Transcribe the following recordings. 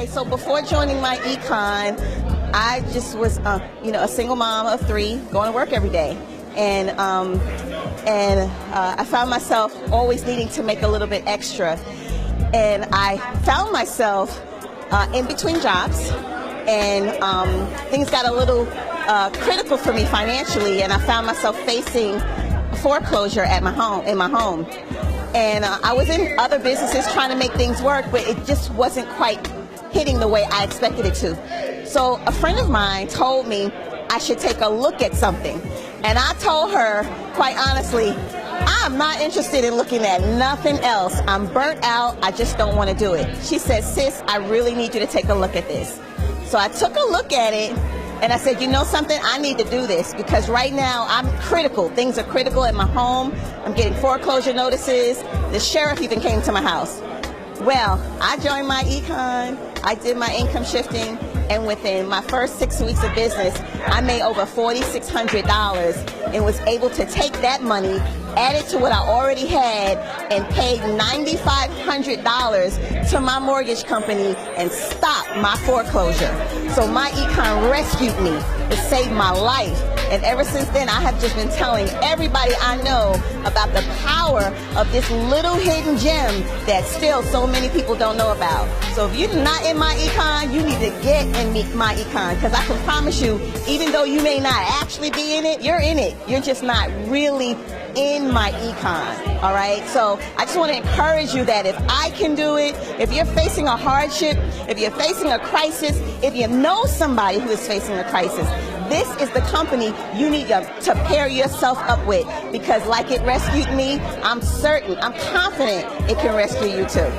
Okay, so before joining myEcon, I just was, a single mom of 3, going to work every day, and I found myself always needing to make a little bit extra, and I found myself in between jobs, and things got a little critical for me financially, and I found myself facing foreclosure at my home. And I was in other businesses trying to make things work, but it just wasn't quite hitting the way I expected it to. So a friend of mine told me I should take a look at something. And I told her, quite honestly, I'm not interested in looking at nothing else. I'm burnt out. I just don't want to do it. She said, sis, I really need you to take a look at this. So I took a look at it. And I said, you know something, I need to do this because right now I'm critical. Things are critical at my home. I'm getting foreclosure notices. The sheriff even came to my house. Well, I joined myEcon. I did my income shifting. And within my first 6 weeks of business, I made over $4,600 and was able to take that money, add it to what I already had, and paid $9,500 to my mortgage company and stopped my foreclosure. So myEcon rescued me. It saved my life. And ever since then, I have just been telling everybody I know about the power of this little hidden gem that still so many people don't know about. So if you're not in myEcon, you need to get in myEcon, because I can promise you, even though you may not actually be in it, you're in it. You're just not really in myEcon, all right? So I just want to encourage you that if I can do it, if you're facing a hardship, if you're facing a crisis, if you know somebody who is facing a crisis, this is the company you need to pair yourself up with, because like it rescued me, I'm certain, I'm confident it can rescue you too.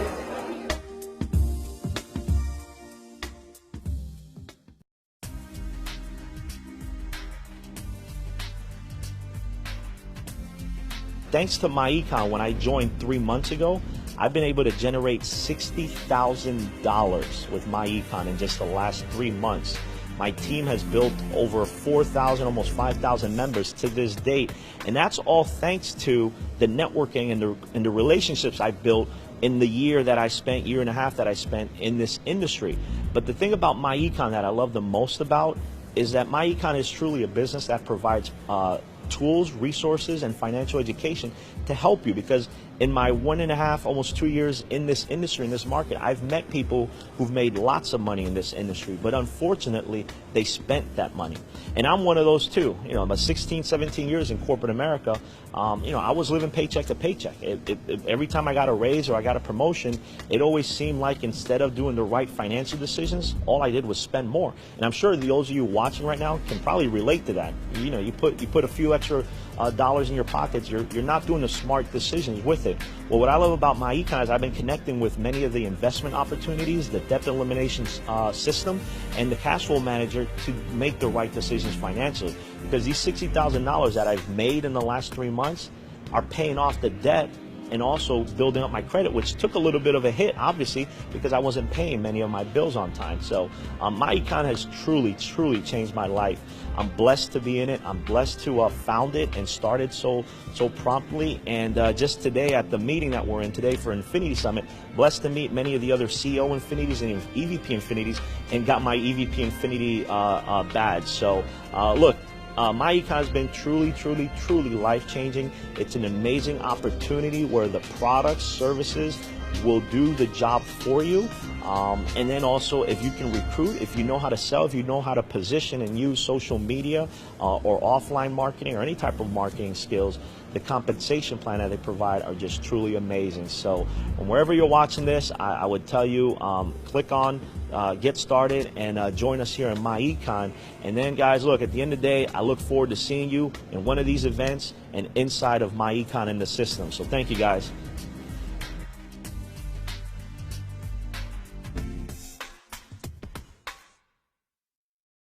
Thanks to myEcon, when I joined 3 months ago, I've been able to generate $60,000 with myEcon in just the last 3 months. My team has built over 4,000, almost 5,000 members to this date. And that's all thanks to the networking and the relationships I built in the year and a half that I spent in this industry. But the thing about myEcon that I love the most about is that myEcon is truly a business that provides tools, resources, and financial education to help you, because in my 1.5, almost 2 years in this industry, in this market, I've met people who've made lots of money in this industry, but unfortunately, they spent that money. And I'm one of those too. You know, about 16, 17 years in corporate America, I was living paycheck to paycheck. Every time I got a raise or I got a promotion, it always seemed like instead of doing the right financial decisions, all I did was spend more. And I'm sure those of you watching right now can probably relate to that. You know, you put a few extra dollars in your pockets, you're not doing the smart decisions with it. Well, what I love about myEcon is I've been connecting with many of the investment opportunities, the debt elimination system, and the cash flow manager to make the right decisions financially. Because these $60,000 that I've made in the last 3 months are paying off the debt and also building up my credit, which took a little bit of a hit, obviously, because I wasn't paying many of my bills on time. So myEcon has truly, truly changed my life. I'm blessed to be in it. I'm blessed to found it and started so promptly. And just today at the meeting that we're in today for Infinity Summit, blessed to meet many of the other CEO Infinities and EVP Infinities, and got my EVP Infinity badge. So look, myEcon has been truly, truly, truly life-changing. It's an amazing opportunity where the products, services will do the job for you. And then also, if you can recruit, if you know how to sell, if you know how to position and use social media or offline marketing or any type of marketing skills, the compensation plan that they provide are just truly amazing. So wherever you're watching this, I would tell you, click on get started and join us here in myEcon. And then guys, look, at the end of the day, I look forward to seeing you in one of these events and inside of myEcon in the system. So thank you guys.